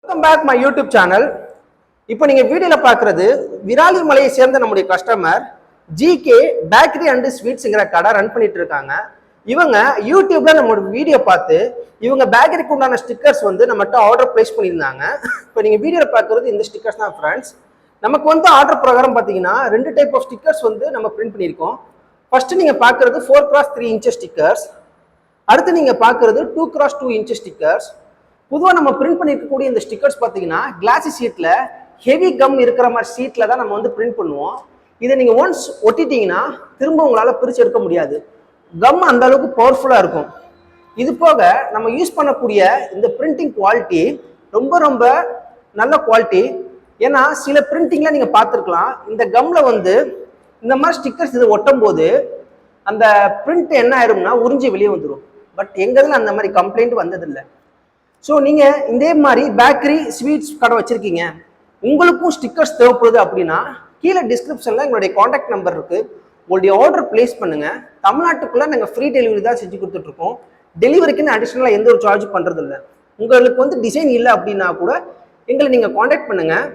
Welcome back my YouTube channel. இப்போ நீங்க வீடியோல பாக்குறது விராலிமலையை சேர்ந்த நம்முடைய கஸ்டமர் ஜிகே பேக்கரி அண்ட் ஸ்வீட்ஸ்ங்கிற கடை ரன் பண்ணிட்டு இருக்காங்க. இவங்க யூடியூப்ல நம்மளோட வீடியோ பார்த்து இவங்க பேக்கரிக்கு உண்டான ஸ்டிக்கர்ஸ் வந்து நம்மகிட்ட ஆர்டர் பிளேஸ் பண்ணியிருந்தாங்க. இப்போ நீங்க வீடியோல பாக்குறது இந்த ஸ்டிக்கர்ஸ் தான் ஃப்ரெண்ட்ஸ். நமக்கு வந்து ஆர்டர் பிரகாரம் பார்த்தீங்கன்னா 2 டைப் ஆஃப் ஸ்டிக்கர்ஸ் வந்து நம்ம பிரிண்ட் பண்ணியிருக்கோம். ஃபர்ஸ்ட் நீங்க பாக்குறது 4x3 இன்ச்சஸ் ஸ்டிக்கர்ஸ், அடுத்து நீங்க பாக்குறது 2x2 இன்ச்சஸ் ஸ்டிக்கர்ஸ். பொதுவாக நம்ம பிரிண்ட் பண்ணிருக்கக்கூடிய இந்த ஸ்டிக்கர்ஸ் பார்த்தீங்கன்னா கிளாசி ஷீட்ல ஹெவி கம் இருக்கிற மாதிரி ஷீட்ல தான் நம்ம வந்து பிரிண்ட் பண்ணுவோம். இதை நீங்க ஒன்ஸ் ஒட்டிட்டீங்கன்னா திரும்ப உங்களால பிரிச்சு எடுக்க முடியாது. கம் அந்த அளவுக்கு பவர்ஃபுல்லா இருக்கும். இது போக நம்ம யூஸ் பண்ணக்கூடிய இந்த பிரிண்டிங் குவாலிட்டி ரொம்ப ரொம்ப நல்ல குவாலிட்டி. ஏன்னா சில பிரிண்டிங்ல நீங்க பார்த்துருக்கலாம், இந்த கம்ல வந்து இந்த மாதிரி ஸ்டிக்கர்ஸ் இது ஒட்டும் போது அந்த பிரிண்ட் என்ன ஆயிரும்னா உறிஞ்சி வெளியே வந்துடும். பட் எங்கதுல அந்த மாதிரி கம்ப்ளைண்ட் வந்ததில்லை. ஸோ நீங்கள் இதே மாதிரி பேக்கரி ஸ்வீட்ஸ் கடை வச்சுருக்கீங்க, உங்களுக்கும் ஸ்டிக்கர்ஸ் தேவைப்படுது அப்படின்னா கீழே டிஸ்கிரிப்ஷனில் எங்களுடைய காண்டாக்ட் நம்பர் இருக்குது. உங்களுடைய ஆர்டர் பிளேஸ் பண்ணுங்கள். தமிழ்நாட்டுக்குள்ளே நாங்கள் ஃப்ரீ டெலிவரி தான் செஞ்சு கொடுத்துட்ருக்கோம். டெலிவரிக்குன்னு அடிஷ்னலாக எந்த ஒரு சார்ஜ் பண்ணுறது இல்லை. உங்களுக்கு வந்து டிசைன் இல்லை அப்படின்னா கூட எங்களை நீங்கள் காண்டாக்ட் பண்ணுங்கள்.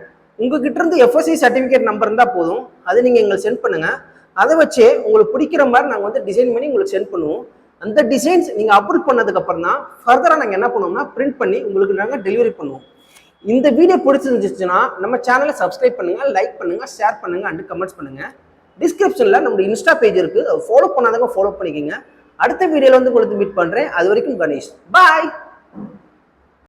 உங்ககிட்ட இருந்து எஃப்எஸ்சி சர்டிஃபிகேட் நம்பர் இருந்தால் போதும், அதை நீங்கள் எங்களுக்கு சென்ட் பண்ணுங்கள். அதை வச்சே உங்களுக்கு பிடிக்கிற மாதிரி நாங்கள் வந்து டிசைன் பண்ணி உங்களுக்கு சென்ட் பண்ணுவோம். அந்த டிசைன்ஸ் நீங்கள் அப்ரூவ் பண்ணதுக்கு அப்புறம் தான் ஃபர்தராக நாங்கள் என்ன பண்ணுவோம்னா பிரிண்ட் பண்ணி உங்களுக்கு நாங்கள் டெலிவரி பண்ணுவோம். இந்த வீடியோ பிடிச்சிருந்துச்சுன்னா நம்ம சேனலை சப்ஸ்கிரைப் பண்ணுங்கள், லைக் பண்ணுங்கள், ஷேர் பண்ணுங்கள் அண்ட் கமெண்ட்ஸ் பண்ணுங்கள். டிஸ்கிரிப்ஷனில் நம்மளுடைய இன்ஸ்டா பேஜ் இருக்குது, ஃபாலோ பண்ணாதவங்க ஃபாலோ பண்ணிக்கோங்க. அடுத்த வீடியோவில் வந்து உங்களுக்கு மீட் பண்ணுறேன். அது வரைக்கும் கணேஷ், பாய்.